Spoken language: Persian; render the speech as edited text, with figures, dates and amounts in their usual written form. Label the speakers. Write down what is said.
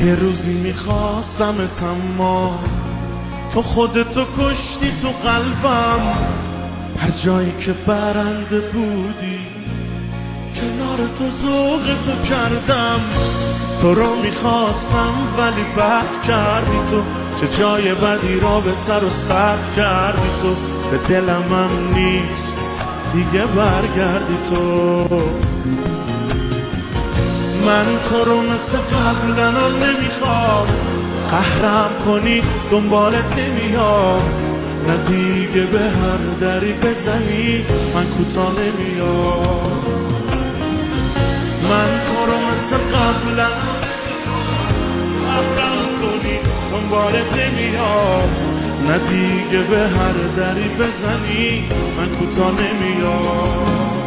Speaker 1: یه روزی میخواستمت اما تو خودتو کشتی تو قلبم. هر جایی که برنده بودی کنار تو ذوقتو کردم. تو رو میخواستم ولی بد کردی تو، چه جای بدی رابطه رو سرد کردی تو. به دلم هم نیست دیگه برگردی تو. من تو رو مثل قبلا نمیخوام، قهرم کنی دنبالت نمیام. نه دیگه به هر دری بزنی من کوتاه نمیام. من تو رو مثل قبلا قهرم کنی دنبالت نمیام. نه دیگه به هر دری بزنی من کوتاه نمیام.